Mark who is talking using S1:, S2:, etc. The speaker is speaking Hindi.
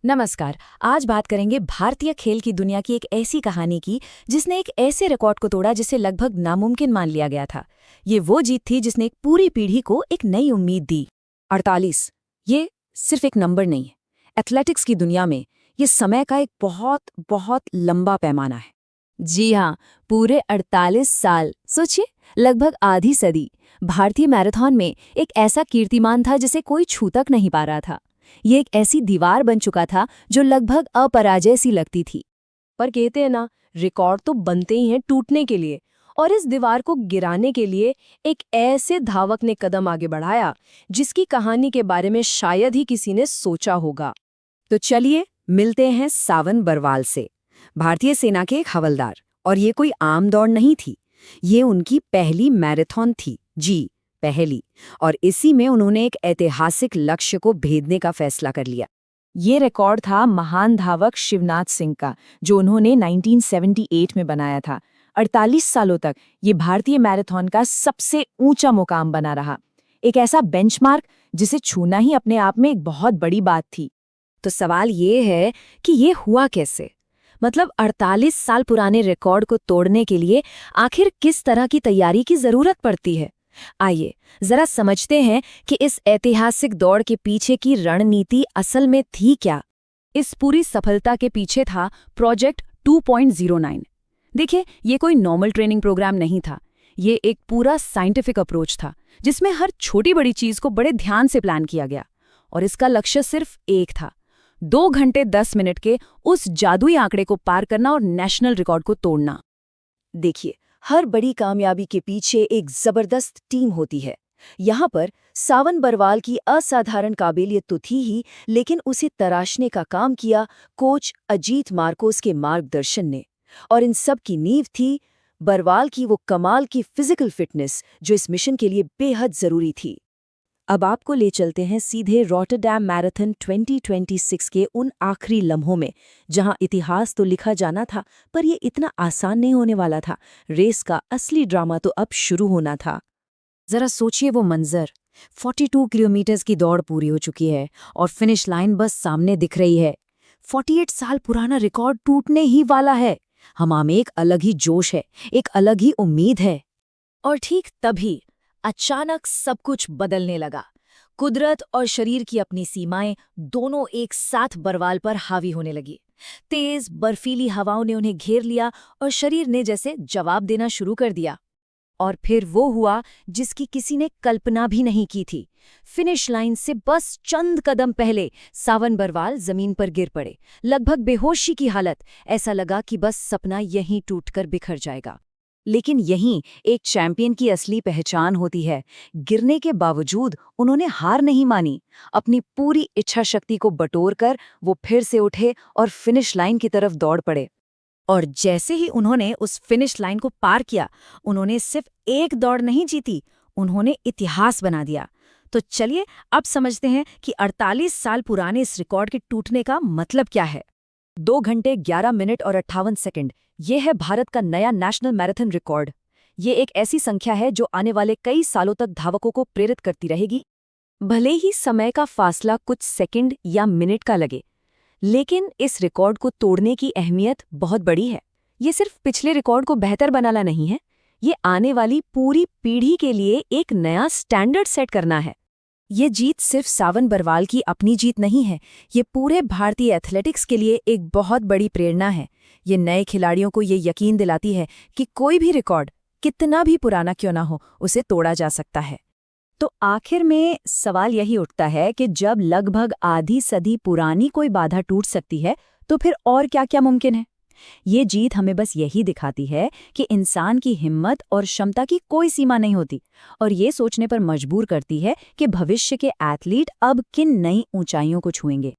S1: नमस्कार। आज बात करेंगे भारतीय खेल की दुनिया की एक ऐसी कहानी की जिसने एक ऐसे रिकॉर्ड को तोड़ा जिसे लगभग नामुमकिन मान लिया गया था। ये वो जीत थी जिसने एक पूरी पीढ़ी को एक नई उम्मीद दी। 48 ये सिर्फ एक नंबर नहीं है। एथलेटिक्स की दुनिया में ये समय का एक बहुत बहुत लंबा पैमाना है। जी हाँ, पूरे 48 साल। सोचिए, लगभग आधी सदी। भारतीय मैराथन में एक ऐसा कीर्तिमान था जिसे कोई छू तक नहीं पा रहा था। ये एक ऐसी दीवार बन चुका था जो लगभग अपराजय सी लगती थी।
S2: पर कहते हैं ना, रिकॉर्ड तो बनते ही हैं टूटने के लिए। और इस दीवार को गिराने के लिए एक ऐसे धावक ने कदम आगे बढ़ाया जिसकी कहानी के बारे में शायद ही किसी ने सोचा होगा।
S1: तो चलिए मिलते हैं सावन बरवाल से। भारतीय सेना के एक हवलदार। और ये कोई आम दौड़ नहीं थी, ये उनकी पहली मैराथन थी। जी, पहली। और इसी में उन्होंने एक ऐतिहासिक लक्ष्य को भेदने का फैसला कर लिया। ये रिकॉर्ड था महान धावक शिवनाथ सिंह का, जो उन्होंने 1978 में बनाया था। 48 सालों तक ये भारतीय मैराथन का सबसे ऊंचा मुकाम बना रहा। एक ऐसा बेंचमार्क जिसे छूना ही अपने आप में एक बहुत बड़ी बात थी। तो सवाल ये है कि ये हुआ कैसे? मतलब 48 साल पुराने रिकॉर्ड को तोड़ने के लिए आखिर किस तरह की तैयारी की जरूरत पड़ती है? आइए जरा समझते हैं कि इस ऐतिहासिक दौड़ के पीछे की रणनीति असल में थी क्या। इस पूरी सफलता के पीछे था प्रोजेक्ट 2.09। देखिए, ये कोई नॉर्मल ट्रेनिंग प्रोग्राम नहीं था। ये एक पूरा साइंटिफिक अप्रोच था जिसमें हर छोटी बड़ी चीज को बड़े ध्यान से प्लान किया गया। और इसका लक्ष्य सिर्फ एक था, 2 घंटे 10 मिनट के उस जादुई आंकड़े को पार करना और नेशनल रिकॉर्ड को तोड़ना। देखिए, हर बड़ी कामयाबी के पीछे एक जबरदस्त टीम होती है। यहाँ पर सावन बरवाल की असाधारण काबिलियत तो थी ही, लेकिन उसे तराशने का काम किया कोच अजीत मार्कोस के मार्गदर्शन ने। और इन सब की नींव थी बरवाल की वो कमाल की फिजिकल फिटनेस जो इस मिशन के लिए बेहद जरूरी थी। अब आपको ले चलते हैं सीधे रॉटरडैम मैराथन 2026 के उन आखिरी लम्हों में, जहां इतिहास तो लिखा जाना था, पर यह इतना आसान नहीं होने वाला था। रेस का असली ड्रामा तो अब शुरू होना था। जरा सोचिए वो मंजर। 42 किलोमीटर की दौड़ पूरी हो चुकी है और फिनिश लाइन बस सामने दिख रही है। 48 साल पुराना रिकॉर्ड टूटने ही वाला है। हवा में एक अलग ही जोश है, एक अलग ही उम्मीद है। और ठीक तभी अचानक सब कुछ बदलने लगा। कुदरत और शरीर की अपनी सीमाएं दोनों एक साथ बरवाल पर हावी होने लगी। तेज बर्फीली हवाओं ने उन्हें घेर लिया और शरीर ने जैसे जवाब देना शुरू कर दिया। और फिर वो हुआ जिसकी किसी ने कल्पना भी नहीं की थी। फिनिश लाइन से बस चंद कदम पहले सावन बरवाल जमीन पर गिर पड़े, लगभग बेहोशी की हालत। ऐसा लगा कि बस सपना यहीं टूटकर बिखर जाएगा। लेकिन यहीं एक चैंपियन की असली पहचान होती है। गिरने के बावजूद उन्होंने हार नहीं मानी। अपनी पूरी इच्छा शक्ति को बटोरकर वो फिर से उठे और फिनिश लाइन की तरफ दौड़ पड़े। और जैसे ही उन्होंने उस फिनिश लाइन को पार किया, उन्होंने सिर्फ एक दौड़ नहीं जीती, उन्होंने इतिहास बना दिया। तो चलिए अब समझते हैं कि 48 साल पुराने इस रिकॉर्ड के टूटने का मतलब क्या है। 2 घंटे 11 मिनट और 58 सेकंड, ये है भारत का नया नेशनल मैराथन रिकॉर्ड। ये एक ऐसी संख्या है जो आने वाले कई सालों तक धावकों को प्रेरित करती रहेगी। भले ही समय का फासला कुछ सेकंड या मिनट का लगे, लेकिन इस रिकॉर्ड को तोड़ने की अहमियत बहुत बड़ी है। ये सिर्फ पिछले रिकॉर्ड को बेहतर बनाना नहीं है, ये आने वाली पूरी पीढ़ी के लिए एक नया स्टैंडर्ड सेट करना है। ये जीत सिर्फ सावन बरवाल की अपनी जीत नहीं है, ये पूरे भारतीय एथलेटिक्स के लिए एक बहुत बड़ी प्रेरणा है। ये नए खिलाड़ियों को ये यकीन दिलाती है कि कोई भी रिकॉर्ड, कितना भी पुराना क्यों ना हो, उसे तोड़ा जा सकता है। तो आखिर में सवाल यही उठता है कि जब लगभग आधी सदी पुरानी कोई बाधा टूट सकती है, तो फिर और क्या-क्या मुमकिन है? ये जीत हमें बस यही दिखाती है कि इंसान की हिम्मत और क्षमता की कोई सीमा नहीं होती, और ये सोचने पर मजबूर करती है कि भविष्य के एथलीट अब किन नई ऊंचाइयों को छुएंगे।